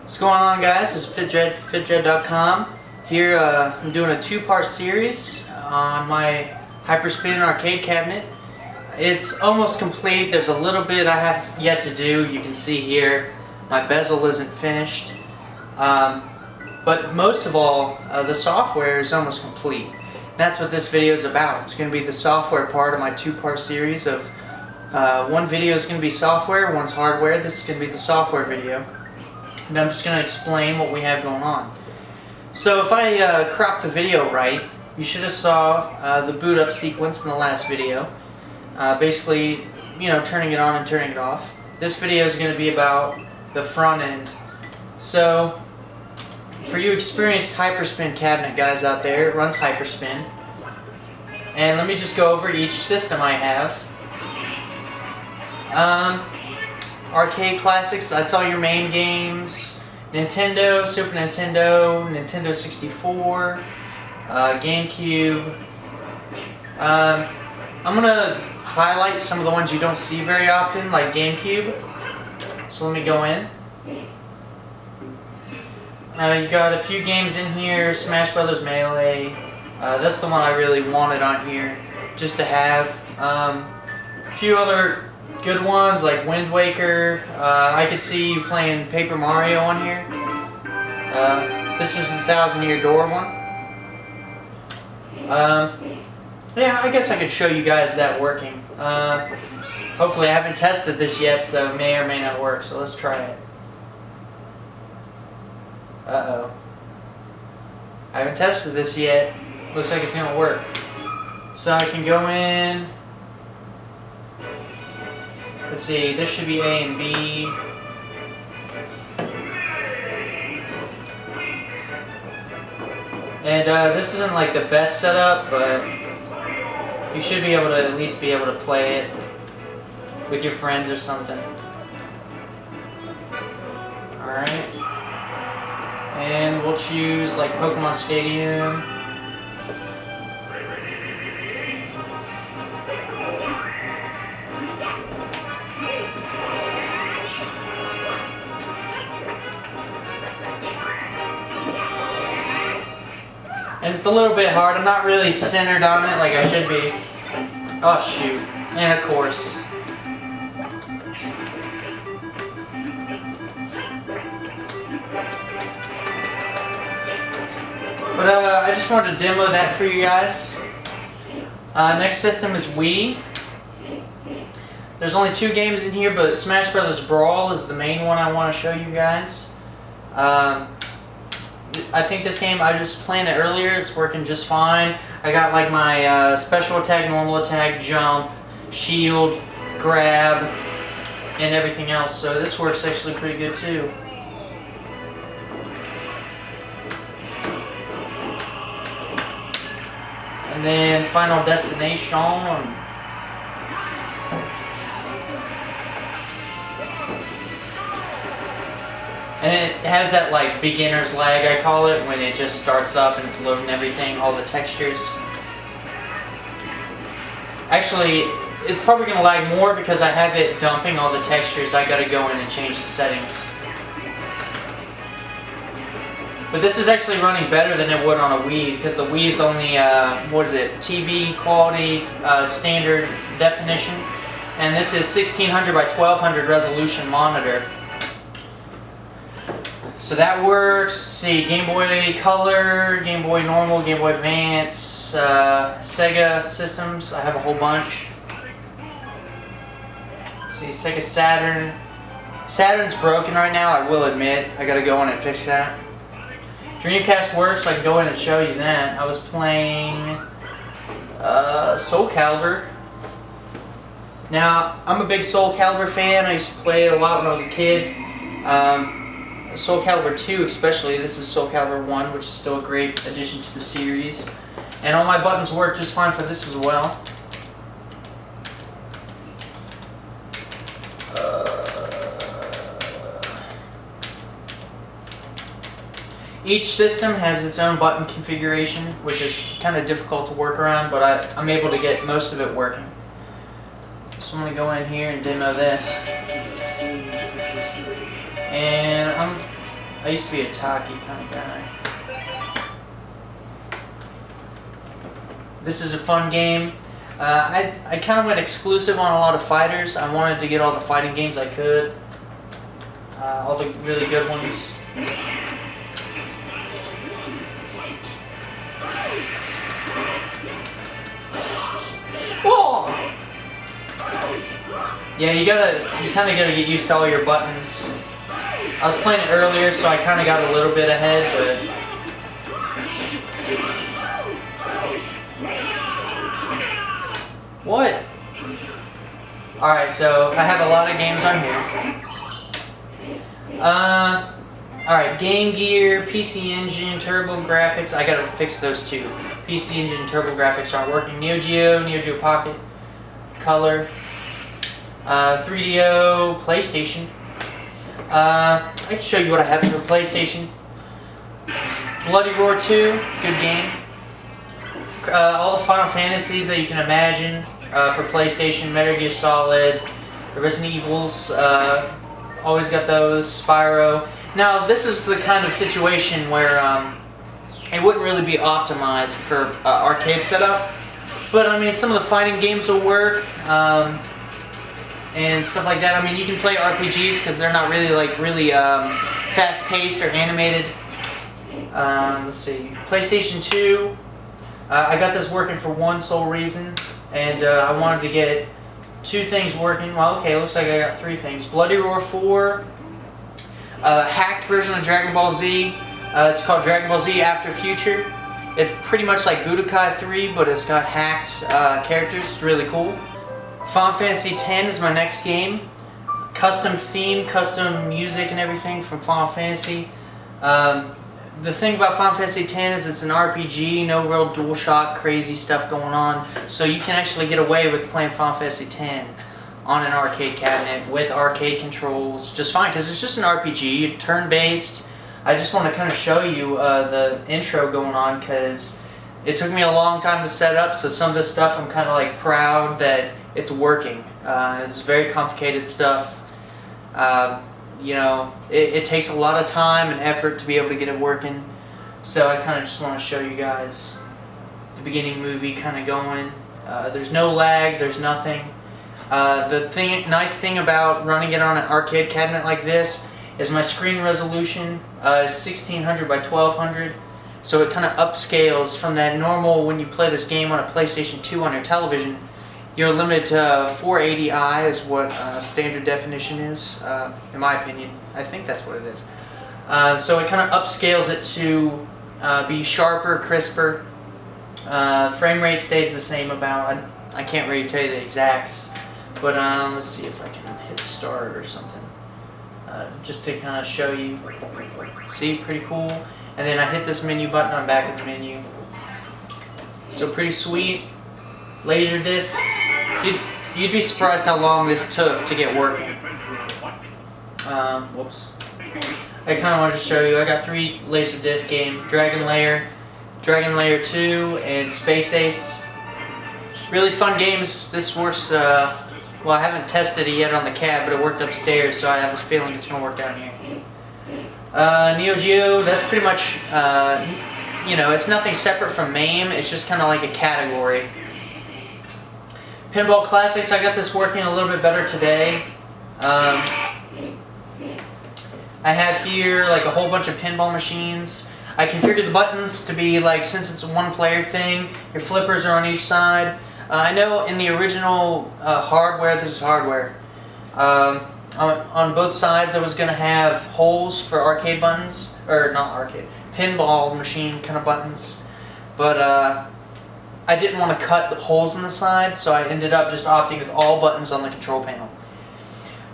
What's going on, guys? This is fitdred.com. Here I'm doing a two-part series on my Hyperspin arcade cabinet. It's almost complete. There's a little bit I have yet to do. You can see here my bezel isn't finished. But most of all, the software is almost complete. That's what this video is about. It's going to be the software part of my two-part series of one video is going to be software, one's hardware. This is going to be the software video. And I'm just going to explain what we have going on. So if I crop the video right, you should have saw the boot up sequence in the last video. Basically, you know, turning it on and turning it off. This video is going to be about the front end. So for you experienced Hyperspin cabinet guys out there, it runs Hyperspin. And let me just go over each system I have. Arcade classics, I saw your main games. Nintendo, Super Nintendo, Nintendo 64, GameCube. I'm going to highlight some of the ones you don't see very often, like GameCube. So let me go in. You got a few games in here, Smash Brothers Melee. That's the one I really wanted on here, just to have. A few other good ones like Wind Waker. I could see you playing Paper Mario on here. This is the 1,000-Year Door one. Yeah, I guess I could show you guys that working. Hopefully I haven't tested this yet, so it may or may not work, so let's try it. Uh-oh. I haven't tested this yet. Looks like it's gonna work. So I can go in. Let's see, this should be A and B. And this isn't like the best setup, but you should be able to at least be able to play it with your friends or something. Alright. And we'll choose like Pokemon Stadium. And it's a little bit hard. I'm not really centered on it like I should be. Oh shoot. And of course. But I just wanted to demo that for you guys. Next system is Wii. There's only 2 games in here, but Smash Brothers Brawl is the main one I want to show you guys. I think this game, I was playing it earlier, it's working just fine. I got like my special attack, normal attack, jump, shield, grab, and everything else. So this works actually pretty good too. And then Final Destination. And it has that like beginner's lag, I call it, when it just starts up and it's loading everything, all the textures. Actually, it's probably going to lag more because I have it dumping all the textures. I got to go in and change the settings. But this is actually running better than it would on a Wii, because the Wii is only, what is it, TV quality standard definition. And this is 1600 by 1200 resolution monitor. So that works. Let's see, Game Boy Color, Game Boy Normal, Game Boy Advance, Sega systems. I have a whole bunch. Let's see, Sega Saturn. Saturn's broken right now, I will admit. I gotta go in and fix that. Dreamcast works, I can go in and show you that. I was playing Soul Calibur. Now, I'm a big Soul Calibur fan. I used to play it a lot when I was a kid. Soul Calibur 2 especially. This is Soul Calibur 1, which is still a great addition to the series. And all my buttons work just fine for this as well. Each system has its own button configuration, which is kind of difficult to work around, but I'm able to get most of it working. So I'm going to go in here and demo this. And I used to be a Taki kind of guy. This is a fun game. I kind of went exclusive on a lot of fighters. I wanted to get all the fighting games I could. All the really good ones. Whoa! Yeah, you kind of gotta get used to all your buttons. I was playing it earlier, so I kind of got a little bit ahead, but. What? Alright, so I have a lot of games on here. Alright, Game Gear, PC Engine, Turbo Graphics. I gotta fix those two. PC Engine and Turbo Graphics aren't working. Neo Geo Pocket, Color, 3DO, PlayStation. I can show you what I have for PlayStation. Bloody Roar 2, good game. All the Final Fantasies that you can imagine for PlayStation, Metal Gear Solid, the Resident Evils, always got those, Spyro. Now this is the kind of situation where it wouldn't really be optimized for arcade setup, but I mean some of the fighting games will work and stuff like that. I mean you can play RPGs because they're not really fast-paced or animated. Let's see, PlayStation 2. I got this working for one sole reason, and I wanted to get two things working. Well, okay, looks like I got three things. Bloody Roar 4, hacked version of Dragon Ball Z. It's called Dragon Ball Z After Future. It's pretty much like Budokai 3, but it's got hacked characters. It's really cool. Final Fantasy X is my next game. Custom theme, custom music and everything from Final Fantasy. The thing about Final Fantasy X is it's an RPG, no real DualShock crazy stuff going on, so you can actually get away with playing Final Fantasy X on an arcade cabinet with arcade controls just fine, because it's just an RPG, turn-based. I just want to kind of show you the intro going on, because it took me a long time to set up, so some of this stuff I'm kind of like proud that it's working. It's very complicated stuff. You know, it takes a lot of time and effort to be able to get it working. So I kind of just want to show you guys the beginning movie kind of going. There's no lag, there's nothing. The nice thing about running it on an arcade cabinet like this is my screen resolution is 1600 by 1200. So it kind of upscales from that normal when you play this game on a PlayStation 2 on your television. You're limited to 480i is what standard definition is, in my opinion. I think that's what it is. So it kind of upscales it to be sharper, crisper. Frame rate stays the same about. I can't really tell you the exacts, but let's see if I can hit start or something. Just to kind of show you. See, pretty cool. And then I hit this menu button, I'm back at the menu. So pretty sweet. Laserdisc. You'd be surprised how long this took to get working. Whoops. I kind of want to show you. I got three Laserdisc games: Dragon Lair, Dragon Lair 2, and Space Ace. Really fun games. This works. Well, I haven't tested it yet on the cab, but it worked upstairs, so I have a feeling it's gonna work down here. Neo Geo. That's pretty much. You know, it's nothing separate from MAME. It's just kind of like a category. Pinball Classics, I got this working a little bit better today. I have here like a whole bunch of pinball machines. I configured the buttons to be like, since it's a one-player thing, your flippers are on each side. I know in the original hardware, this is hardware, on both sides I was going to have holes for arcade buttons, or not arcade, pinball machine kind of buttons, but I didn't want to cut the holes in the side, so I ended up just opting with all buttons on the control panel.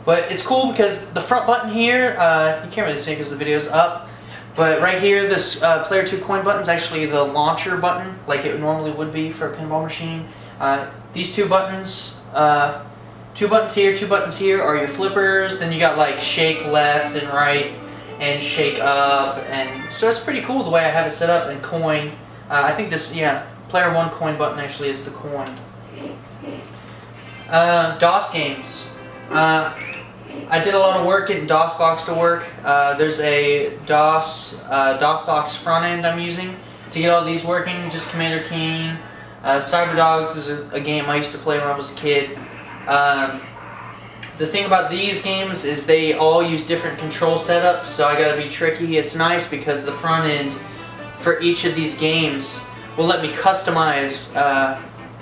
But it's cool because the front button here, you can't really see it because the video's up, but right here, this Player 2 coin button is actually the launcher button, like it normally would be for a pinball machine. These two buttons here, two buttons here are your flippers, then you got like shake left and right, and shake up, and so it's pretty cool the way I have it set up, and coin. I think this, yeah. Player 1 coin button actually is the coin. DOS games. I did a lot of work getting DOSBox to work. There's a DOSBox front end I'm using to get all these working. Just Commander Keen. Cyber Dogs is a game I used to play when I was a kid. The thing about these games is they all use different control setups, so I gotta be tricky. It's nice because the front end for each of these games will let me customize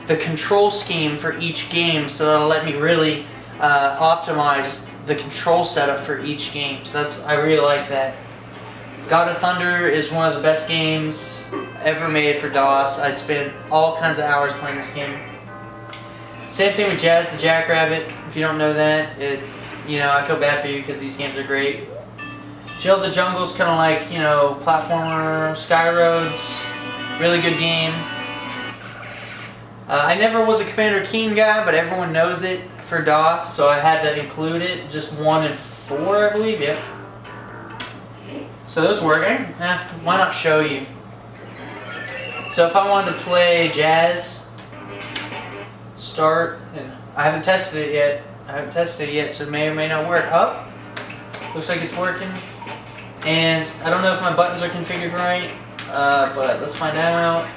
the control scheme for each game, so that'll let me really optimize the control setup for each game. So I really like that. God of Thunder is one of the best games ever made for DOS. I spent all kinds of hours playing this game. Same thing with Jazz the Jackrabbit. If you don't know that, I feel bad for you because these games are great. Jill the Jungle's kind of like, platformer. Skyroads, really good game. I never was a Commander Keen guy, but everyone knows it for DOS, so I had to include it. Just 1 and 4, I believe. Yep. So those work. Why not show you? So if I wanted to play Jazz, start, and I haven't tested it yet. So it may or may not work. Oh, looks like it's working. And I don't know if my buttons are configured right, but let's find out.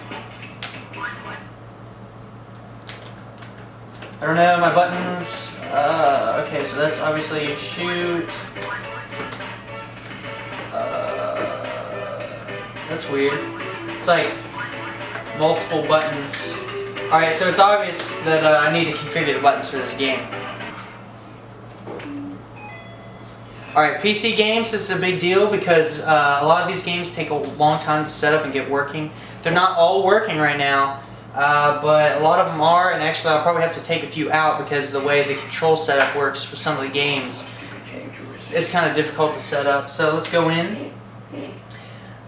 I don't know my buttons. Okay, so that's obviously shoot. That's weird. It's like multiple buttons. Alright, so it's obvious that I need to configure the buttons for this game. Alright, PC games is a big deal because a lot of these games take a long time to set up and get working. They're not all working right now, but a lot of them are, and actually I'll probably have to take a few out because the way the control setup works for some of the games, it's kind of difficult to set up. So let's go in.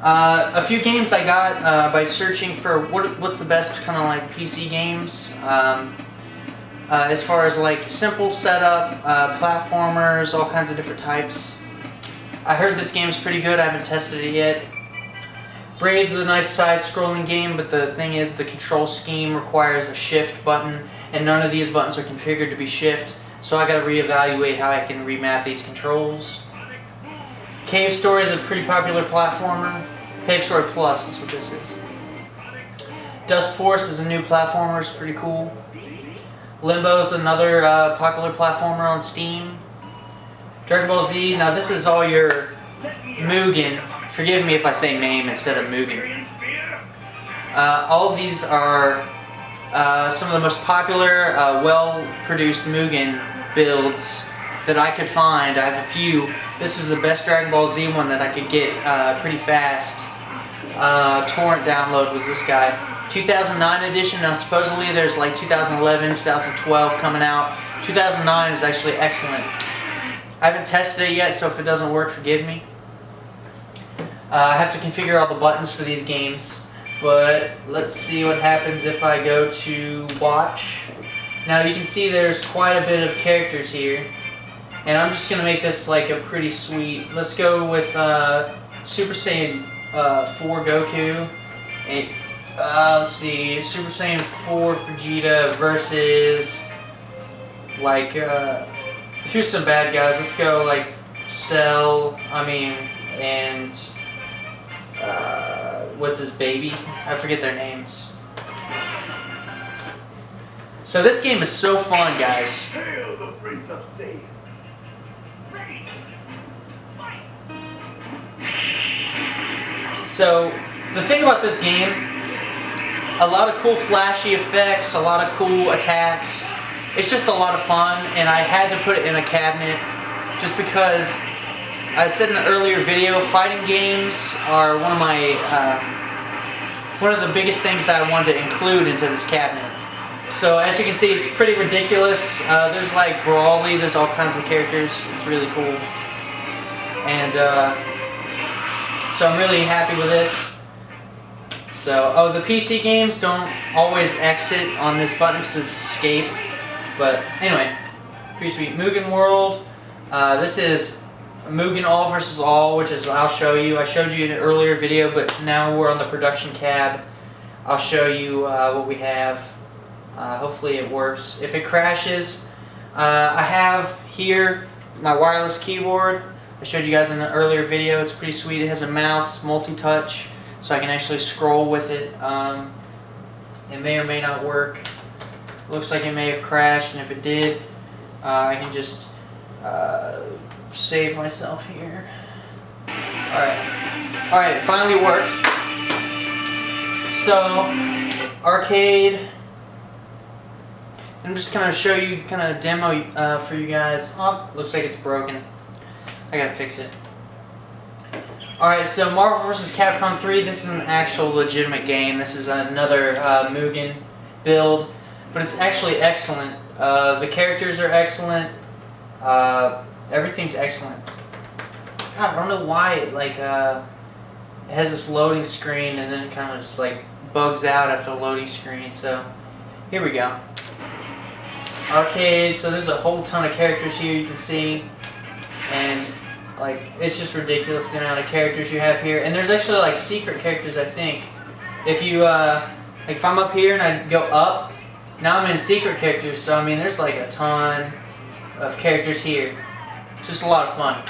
A few games I got by searching for what's the best kind of like PC games. As far as like simple setup, platformers, all kinds of different types. I heard this game's pretty good. I haven't tested it yet. Braid's a nice side-scrolling game, but the thing is the control scheme requires a shift button, and none of these buttons are configured to be shift. So I got to reevaluate how I can remap these controls. Cave Story is a pretty popular platformer. Cave Story Plus is what this is. Dust Force is a new platformer. It's pretty cool. Limbo is another popular platformer on Steam. Dragon Ball Z. Now this is all your Mugen. Forgive me if I say MAME instead of Mugen. All of these are some of the most popular, well-produced Mugen builds that I could find. I have a few. This is the best Dragon Ball Z one that I could get pretty fast. Torrent download was this guy. 2009 edition. Now supposedly there's like 2011, 2012 coming out. 2009 is actually excellent. I haven't tested it yet, so if it doesn't work, forgive me. I have to configure all the buttons for these games, but let's see what happens if I go to watch. Now you can see there's quite a bit of characters here, and I'm just gonna make this like a pretty sweet. Let's go with Super Saiyan 4 Goku, and let's see, Super Saiyan 4 Vegeta versus like here's some bad guys. Let's go like Cell. And what's his baby? I forget their names. So this game is so fun, guys. So the thing about this game, a lot of cool flashy effects, a lot of cool attacks. It's just a lot of fun, and I had to put it in a cabinet just because I said in an earlier video, fighting games are one of the biggest things that I wanted to include into this cabinet. So as you can see, it's pretty ridiculous. There's like Brawly, there's all kinds of characters. It's really cool. And so I'm really happy with this. So, the PC games don't always exit on this button because it's escape. But anyway, pretty sweet. Mugen World. This is Mugen All versus All, which is I'll show you. I showed you in an earlier video, but now we're on the production cab. I'll show you what we have. Hopefully it works. If it crashes, I have here my wireless keyboard. I showed you guys in an earlier video. It's pretty sweet. It has a mouse, multi-touch, so I can actually scroll with it. It may or may not work. Looks like it may have crashed, and if it did, I can just save myself here. Alright, it finally worked. So, arcade. I'm just gonna show you kind of a demo for you guys. Oh, looks like it's broken. I gotta fix it. Alright, so Marvel vs. Capcom 3, this is an actual legitimate game. This is another Mugen build, but it's actually excellent. The characters are excellent. Everything's excellent. God, I don't know why it has this loading screen and then it kind of just like bugs out after the loading screen. So here we go. Arcade. So there's a whole ton of characters here you can see, and like it's just ridiculous the amount of characters you have here. And there's actually like secret characters, I think. If you like if I'm up here and I go up, now I'm in secret characters. So I mean, there's like a ton of characters here. Just a lot of fun.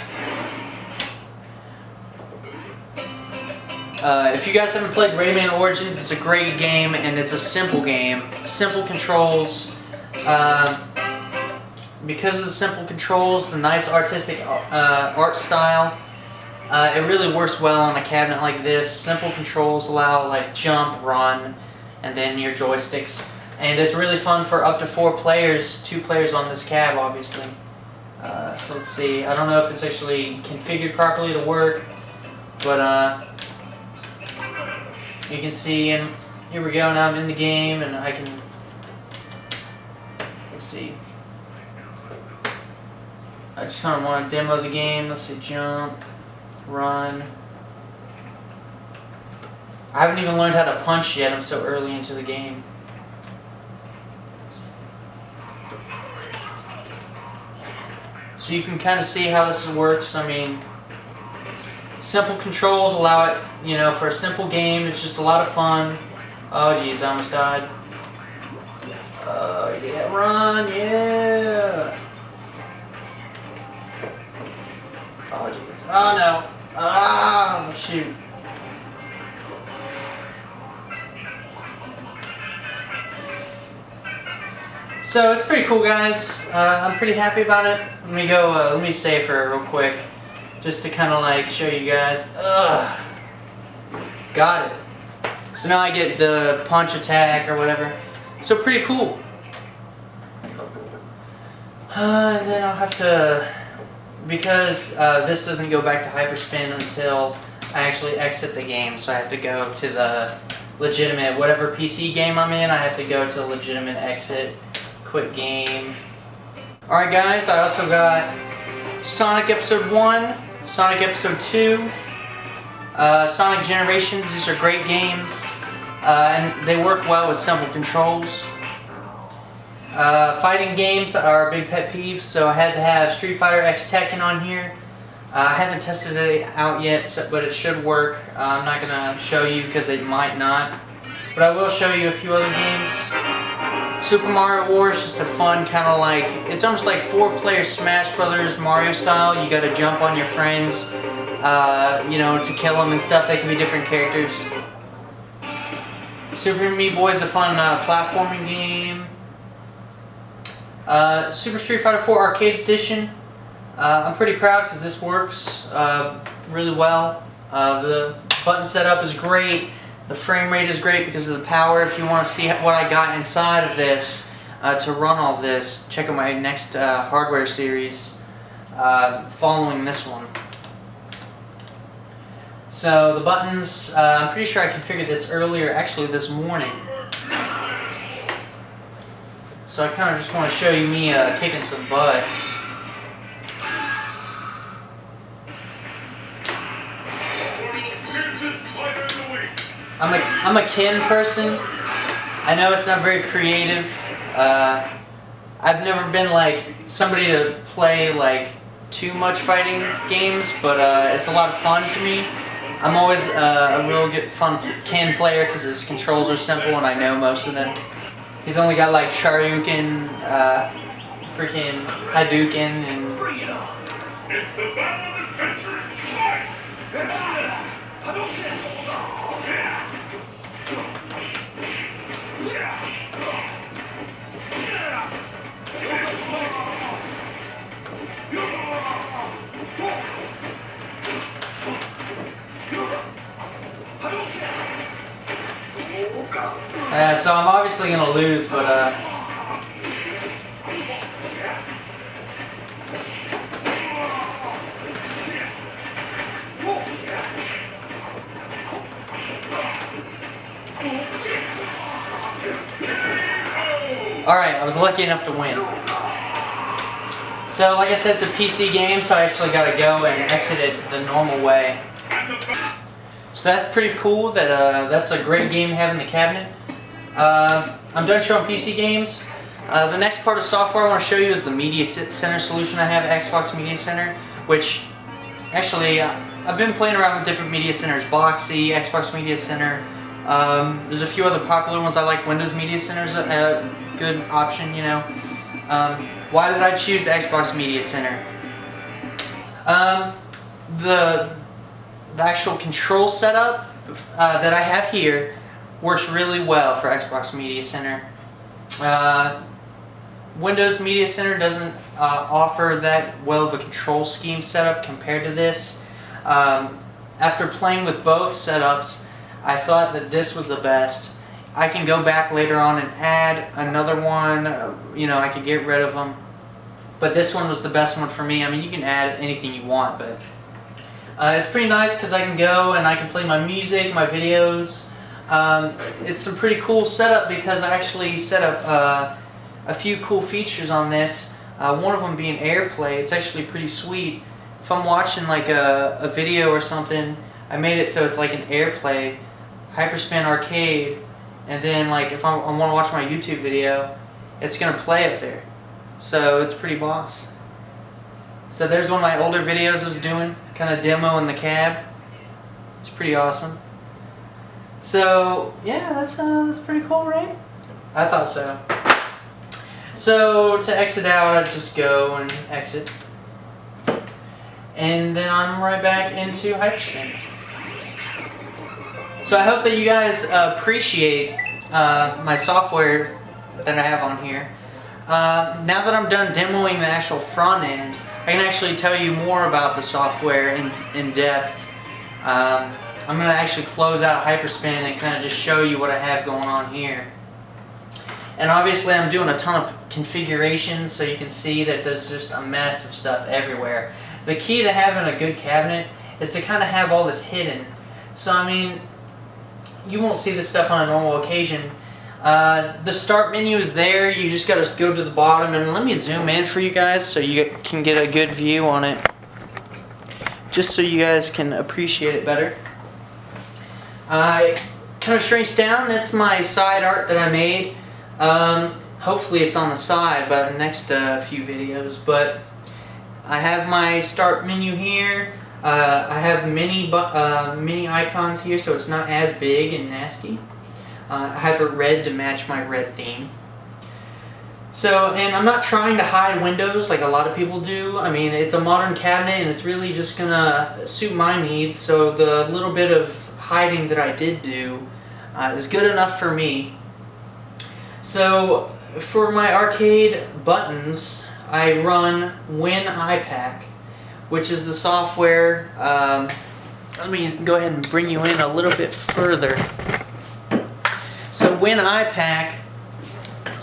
If you guys haven't played RayBan Origins, it's a great game, and it's a simple game. Simple controls. Because of the simple controls, the nice artistic art style, it really works well on a cabinet like this. Simple controls allow like jump, run, and then your joysticks. And it's really fun for up to 4 players, 2 players on this cab, obviously. So let's see, I don't know if it's actually configured properly to work, but you can see, and here we go, now I'm in the game, and I can, let's see, I just kind of want to demo the game. Let's see, jump, run. I haven't even learned how to punch yet, I'm so early into the game. So you can kind of see how this works. I mean, simple controls allow it, you know, for a simple game. It's just a lot of fun. Oh geez, I almost died. Yeah, run, yeah. Oh jeez. Oh no. Ah, shoot. So it's pretty cool, guys. I'm pretty happy about it. Let me go. Let me save her real quick, just to kind of like show you guys. Got it. So now I get the punch attack or whatever. So pretty cool. And then I'll have to, because this doesn't go back to Hyperspin until I actually exit the game. So I have to go to the legitimate, whatever PC game I'm in, I have to go to the legitimate exit. Quit game. Alright guys, I also got Sonic Episode 1, Sonic Episode 2, Sonic Generations. These are great games, and they work well with simple controls. Fighting games are a big pet peeve, so I had to have Street Fighter X Tekken on here. I haven't tested it out yet, but it should work. I'm not going to show you because it might not, but I will show you a few other games. Super Mario Wars is just a fun kind of like, it's almost like 4-player Smash Brothers Mario style. You gotta jump on your friends, you know, to kill them and stuff. They can be different characters. Super Meat Boy is a fun platforming game. Super Street Fighter 4 Arcade Edition. I'm pretty proud because this works really well. The button setup is great. The frame rate is great because of the power. If you want to see what I got inside of this to run all this, check out my next hardware series following this one. So the buttons, I'm pretty sure I configured this earlier, actually this morning. So I kind of just want to show you me kicking some butt. I'm a kin person. I know it's not very creative. I've never been like somebody to play like too much fighting games, but it's a lot of fun to me. I'm always a real good fun kin player because his controls are simple and I know most of them. He's only got like Shoryuken, freaking Hadouken, and It's the battle of the century! Fight! So I'm obviously gonna lose, but alright, I was lucky enough to win. So like I said, it's a PC game, so I actually gotta go and exit it the normal way. So that's pretty cool. That's a great game to have in the cabinet. I'm done showing PC games. The next part of software I want to show you is the Media Center solution I have at Xbox Media Center, which actually I've been playing around with different media centers, Boxy, Xbox Media Center. There's a few other popular ones I like. Windows Media Center's a good option, you know. Why did I choose the Xbox Media Center? The actual control setup that I have here works really well for Xbox Media Center. Windows Media Center doesn't offer that well of a control scheme setup compared to this. After playing with both setups, I thought that this was the best. I can go back later on and add another one, you know, I could get rid of them. But this one was the best one for me. I mean, you can add anything you want, but it's pretty nice because I can go and I can play my music, my videos. It's a pretty cool setup because I actually set up a few cool features on this. One of them being AirPlay. It's actually pretty sweet. If I'm watching like a video or something, I made it so it's like an AirPlay, Hyperspin Arcade, and then like if I want to watch my YouTube video, it's gonna play up there. So it's pretty boss. So there's one of my older videos I was doing, kind of demo in the cab. It's pretty awesome. So yeah, that's pretty cool, right? I thought so. So to exit out, I just go and exit, and then I'm right back into Hyperspin. So I hope that you guys appreciate my software that I have on here. Now that I'm done demoing the actual front end, I can actually tell you more about the software in depth. I'm going to actually close out Hyperspin and kind of just show you what I have going on here. And obviously I'm doing a ton of configurations, so you can see that there's just a mess of stuff everywhere. The key to having a good cabinet is to kind of have all this hidden. So I mean, you won't see this stuff on a normal occasion. The start menu is there. You just got to go to the bottom, and let me zoom in for you guys so you can get a good view on it, just so you guys can appreciate it better. Kind of shrinks down. That's my side art that I made. Hopefully it's on the side by the next few videos, but I have my start menu here. I have mini icons here, so it's not as big and nasty. I have it red to match my red theme. So, and I'm not trying to hide windows like a lot of people do. I mean, it's a modern cabinet and it's really just gonna suit my needs, so the little bit of hiding that I did do is good enough for me. So, for my arcade buttons, I run WinIPAC, which is the software. Let me go ahead and bring you in a little bit further. So WinIPAC,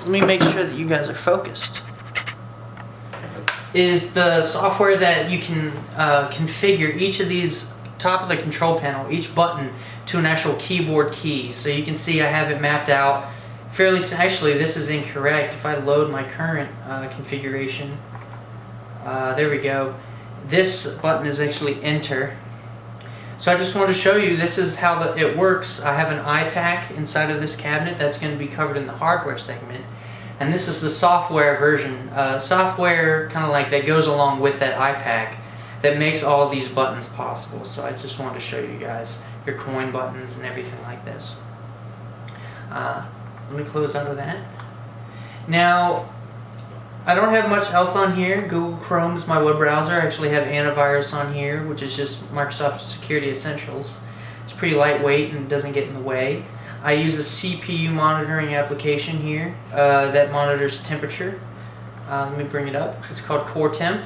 let me make sure that you guys are focused, is the software that you can configure each of these top of the control panel, each button, to an actual keyboard key. So you can see I have it mapped out fairly. Actually, this is incorrect. If I load my current configuration, there we go. This button is actually enter. So I just wanted to show you this is how it works. I have an iPack inside of this cabinet that's going to be covered in the hardware segment, and this is the software version. Software kind of like that goes along with that iPack that makes all these buttons possible. So I just wanted to show you guys your coin buttons and everything like this. Let me close out of that. Now, I don't have much else on here. Google Chrome is my web browser. I actually have antivirus on here, which is just Microsoft Security Essentials. It's pretty lightweight and doesn't get in the way. I use a CPU monitoring application here that monitors temperature. Let me bring it up. It's called Core Temp.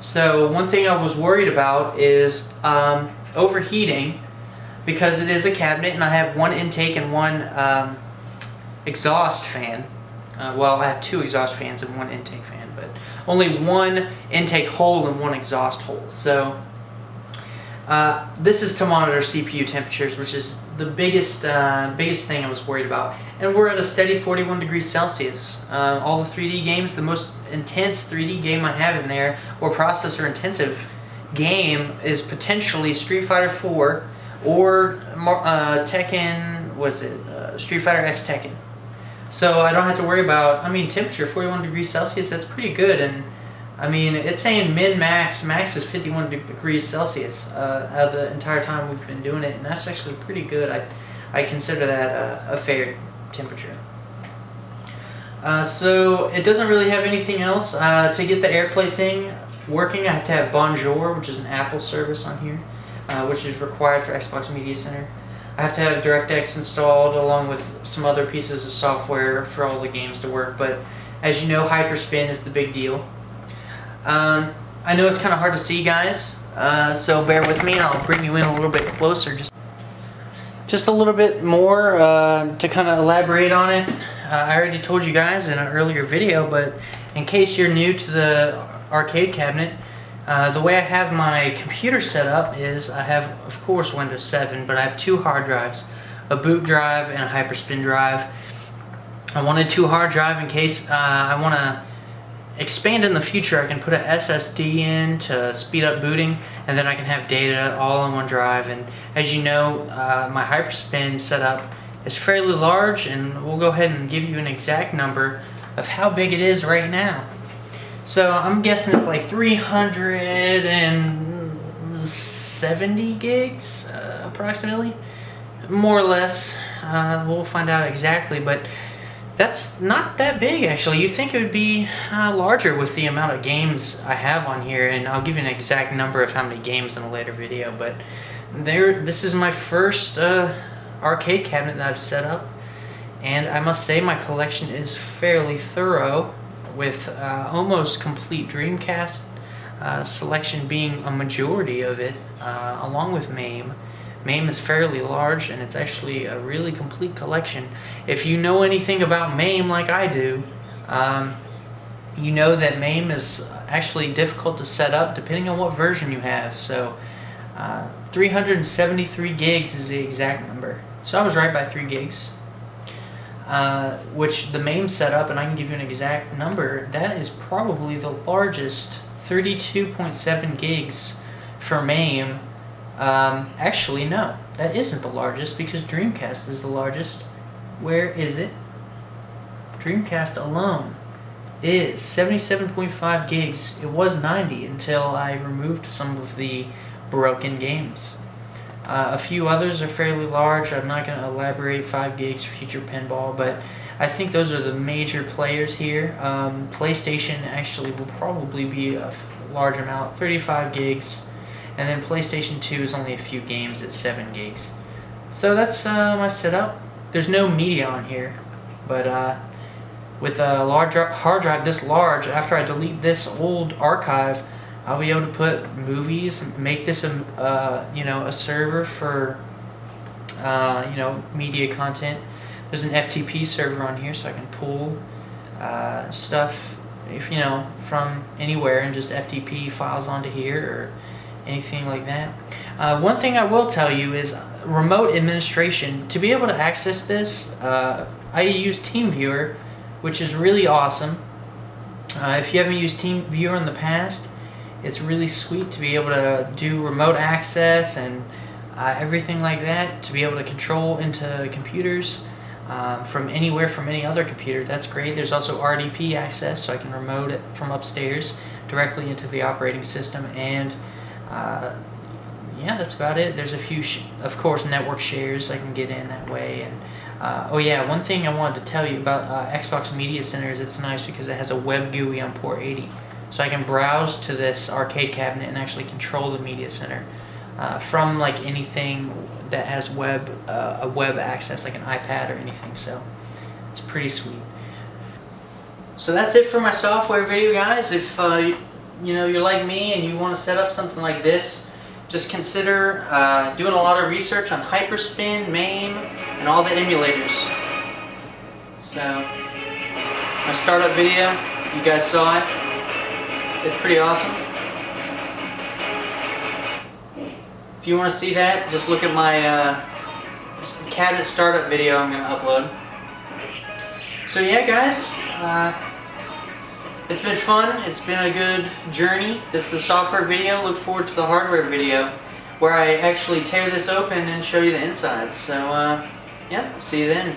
So one thing I was worried about is overheating, because it is a cabinet and I have one intake and one exhaust fan. Well, I have two exhaust fans and one intake fan, but only one intake hole and one exhaust hole. So this is to monitor CPU temperatures, which is the biggest thing I was worried about. And we're at a steady 41 degrees Celsius. All the 3D games, the most intense 3D game I have in there, or processor intensive game, is potentially Street Fighter 4 or Tekken. What is it? Street Fighter X Tekken. So I don't have to worry about, I mean, temperature, 41 degrees Celsius, that's pretty good. And I mean, it's saying max is 51 degrees Celsius out of the entire time we've been doing it, and that's actually pretty good. I consider that a fair temperature. So it doesn't really have anything else. To get the AirPlay thing working, I have to have Bonjour, which is an Apple service on here, which is required for Xbox Media Center. I have to have DirectX installed along with some other pieces of software for all the games to work, but as you know, Hyperspin is the big deal. I know it's kind of hard to see, guys, so bear with me. I'll bring you in a little bit closer, just a little bit more to kind of elaborate on it. I already told you guys in an earlier video, but in case you're new to the arcade cabinet, the way I have my computer set up is I have, of course, Windows 7, but I have two hard drives, a boot drive and a Hyperspin drive. I wanted two hard drive in case I want to expand in the future. I can put a SSD in to speed up booting, and then I can have data all on one drive. And as you know, my Hyperspin setup is fairly large, and we'll go ahead and give you an exact number of how big it is right now. So I'm guessing it's like 370 gigs, approximately, more or less. We'll find out exactly, but that's not that big, actually. You think it would be larger with the amount of games I have on here, and I'll give you an exact number of how many games in a later video. But this is my first arcade cabinet that I've set up, and I must say my collection is fairly thorough, with almost complete Dreamcast selection being a majority of it, along with MAME. MAME is fairly large, and it's actually a really complete collection. If you know anything about MAME like I do, you know that MAME is actually difficult to set up depending on what version you have. So 373 gigs is the exact number. So I was right by 3 gigs. Which the MAME setup, and I can give you an exact number, that is probably the largest, 32.7 gigs for MAME. Actually, no, that isn't the largest, because Dreamcast is the largest. Where is it? Dreamcast alone is 77.5 gigs. It was 90 until I removed some of the broken games. A few others are fairly large. I'm not going to elaborate. 5 gigs for Future Pinball, but I think those are the major players here. PlayStation actually will probably be a large amount, 35 gigs, and then PlayStation 2 is only a few games at 7 gigs. So that's my setup. There's no media on here, but with a large hard drive this large, after I delete this old archive, I'll be able to put movies, make this a server for media content. There's an FTP server on here, so I can pull stuff from anywhere and just FTP files onto here or anything like that. One thing I will tell you is remote administration. To be able to access this, I use TeamViewer, which is really awesome. If you haven't used TeamViewer in the past, it's really sweet to be able to do remote access and everything like that, to be able to control into computers from anywhere, from any other computer. That's great. There's also RDP access, so I can remote it from upstairs directly into the operating system. And yeah, that's about it. There's a few, of course, network shares I can get in that way, and Oh yeah, one thing I wanted to tell you about Xbox Media Center is it's nice because it has a web GUI on port 80. So I can browse to this arcade cabinet and actually control the Media Center from like anything that has a web access, like an iPad or anything. So it's pretty sweet. So that's it for my software video, guys. If you're like me and you want to set up something like this, just consider doing a lot of research on Hyperspin, MAME, and all the emulators. So my startup video, you guys saw it. It's pretty awesome. If you want to see that, just look at my cabinet startup video I'm going to upload. So yeah, guys, it's been fun. It's been a good journey. This is the software video. Look forward to the hardware video where I actually tear this open and show you the inside. So yeah, see you then.